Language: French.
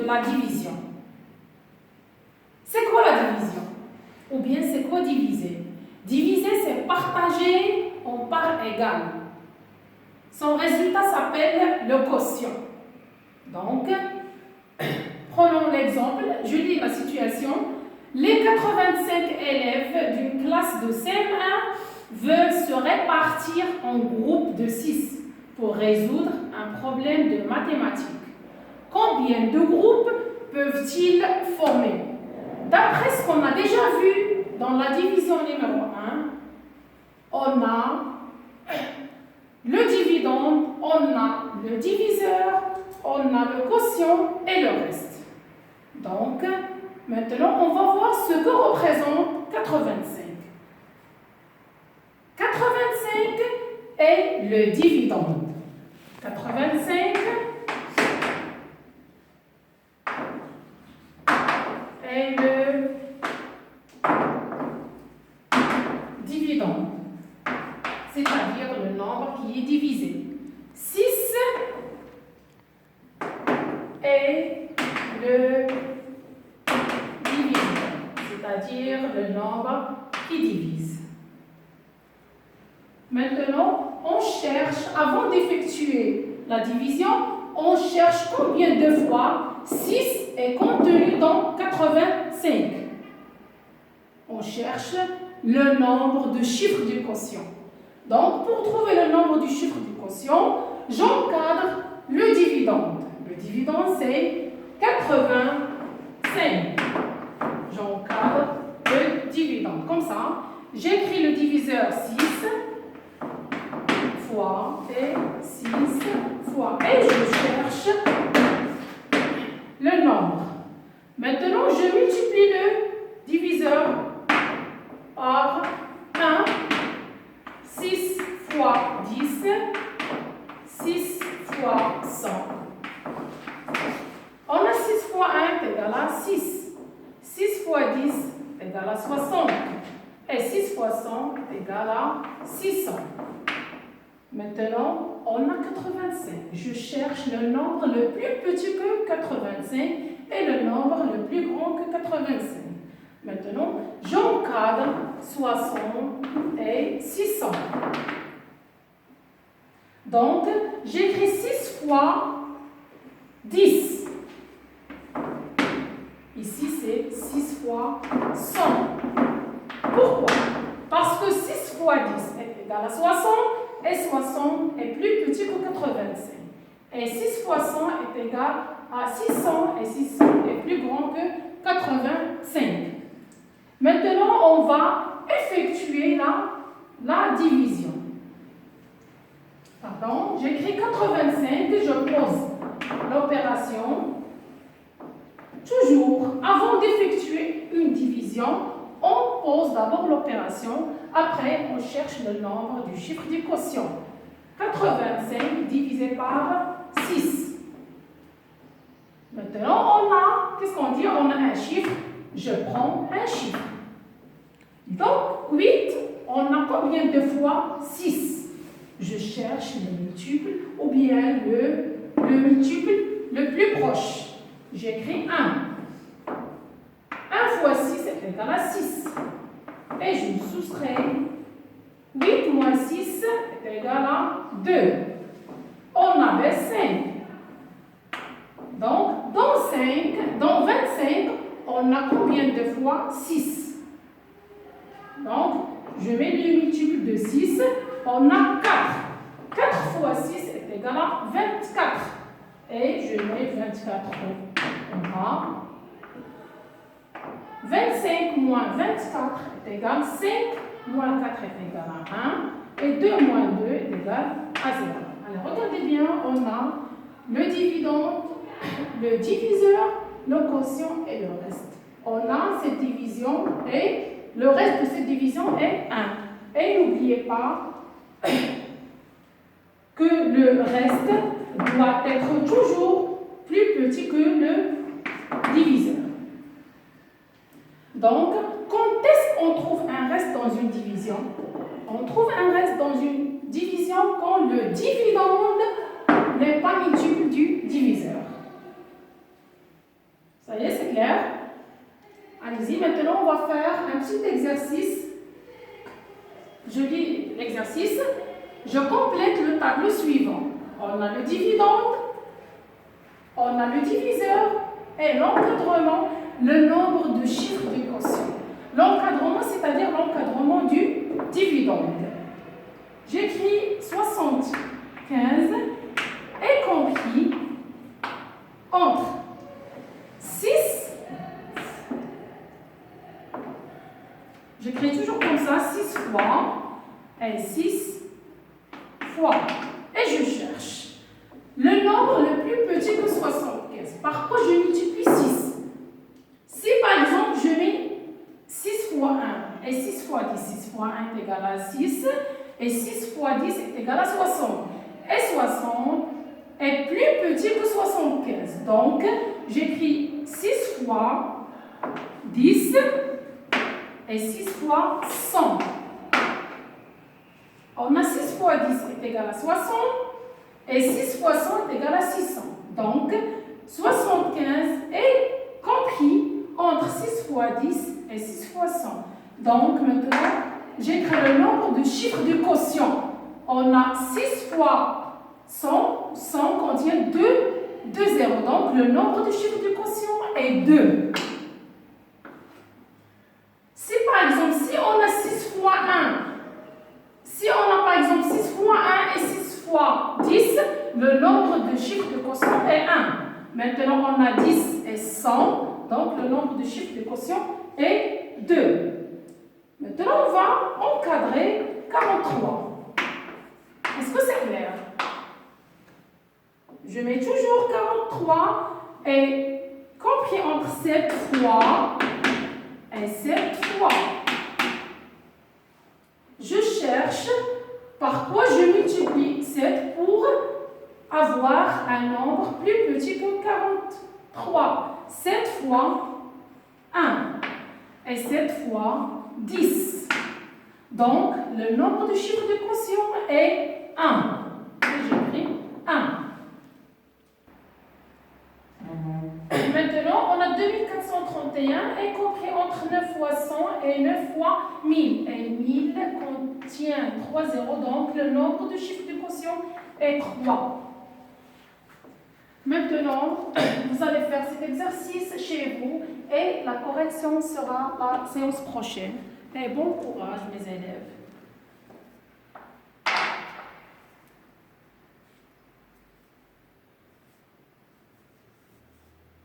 la division. C'est quoi la division? Ou bien c'est quoi diviser? Diviser, c'est partager en parts égales. Son résultat s'appelle le quotient. Donc, prenons l'exemple, je lis la situation. Les 85 élèves d'une classe de CM1 veulent se répartir en groupes de 6 pour résoudre un problème de mathématiques. Combien de groupes peuvent-ils former? D'après ce qu'on a déjà vu dans la division numéro 1, on a le dividende, on a le diviseur, on a le quotient et le reste. Donc, maintenant, on va voir ce que représente 85. 85 est le dividende. 85 est le dividende, c'est-à-dire le nombre qui est divisé. 6 est le diviseur, c'est-à-dire le nombre qui divise. Maintenant, on cherche, avant d'effectuer la division, on cherche combien de fois 6 est contenu dans 85. On cherche le nombre de chiffres du quotient. Donc, pour trouver le nombre du chiffre du quotient, j'encadre le dividende. Le dividende, c'est 85. J'encadre le dividende. Comme ça, j'écris le diviseur 6 fois et 6 fois. Et je cherche le nombre. Maintenant, je multiplie le diviseur par 1. 6 fois 10, 6 fois 100. On a 6 fois 1 est égal à 6. 6 fois 10 est égal à 60. Et 6 fois 100 est égal à 600. Maintenant, on a 85. Je cherche le nombre le plus petit que 85 et le nombre le plus grand que 85. Maintenant, j'encadre 60 et 600. Donc, j'écris 6 fois 10. Ici, c'est 6 fois 100. Pourquoi? Parce que 6 fois 10 est égal à 60 et 60 est plus petit que 85. Et 6 fois 100 est égal à 600 et 600 est plus grand que 85. Maintenant, on va effectuer la division. Pardon, j'écris 85, je pose l'opération. Toujours, avant d'effectuer une division, on pose d'abord l'opération, après on cherche le nombre du chiffre du quotient. 85 divisé par 6. Maintenant, on a, qu'est-ce qu'on dit? On a un chiffre, je prends un chiffre. Donc, 8, on a combien de fois 6? Je cherche le multiple ou bien le multiple le plus proche. J'écris 1. 1 fois 6 est égal à 6. Et je soustrais 8 moins 6 est égal à 2. On avait 5. Donc, dans 25, on a combien de fois 6? Donc, je mets le multiple de 6. On a 4. 4 fois 6 est égal à 24. Et je mets 24 en bas. 25 moins 24 est égal à 5. Moins 4 est égal à 1. Et 2 moins 2 est égal à 0. Alors, regardez bien, on a le dividende, le diviseur, le quotient et le reste. On a cette division et le reste de cette division est 1. Et n'oubliez pas que le reste doit être toujours plus petit que le diviseur. Donc, quand est-ce qu'on trouve un reste dans une division? On trouve un reste dans une division quand le dividende n'est pas multiple du diviseur. clair? Allez-y, maintenant on va faire un petit exercice. Je lis l'exercice. Je complète le tableau suivant. On a le dividende, on a le diviseur et l'encadrement, le nombre de chiffres du quotient. L'encadrement, c'est-à-dire l'encadrement du dividende. J'écris 75 est compris entre 6, j'écris toujours comme ça, 6 fois et 6 fois. Et je cherche le nombre le plus petit que 75. Par quoi je multiplie 6? Si par exemple je mets 6 fois 1 et 6 fois 10, 6 fois 1 est égal à 6 et 6 fois 10 est égal à 60. Et 60 est plus petit que 75. Donc, j'écris 6 fois 10 et 6 fois 100. On a 6 fois 10 est égal à 60 et 6 fois 100 est égal à 600. Donc, 75 est compris entre 6 fois 10 et 6 fois 100. Donc, maintenant, j'écris le nombre de chiffres du quotient. On a 6 fois 100, 100 contient 2 zéros. Donc, le nombre de chiffres du quotient est 2. Si par exemple, si on a 6 fois 1, si on a par exemple 6 fois 1 et 6 fois 10, le nombre de chiffres du quotient est 1. Maintenant, on a 10 et 100, donc le nombre de chiffres du quotient est 2. Maintenant, on va encadrer 43. Est-ce que c'est clair? Je mets toujours 43 et compris entre 7 fois et 7 fois. Je cherche par quoi je multiplie 7 pour avoir un nombre plus petit que 43. 7 fois 1 et 7 fois 10. Donc, le nombre de chiffres de quotient est 1. J'écris 1. Maintenant, on a 2431 est compris entre 9 fois 100 et 9 fois 1000. Et 1000 contient 3 zéros, donc le nombre de chiffres de quotient est 3. Maintenant, vous allez faire cet exercice chez vous et la correction sera la séance prochaine. Et bon courage, mes élèves.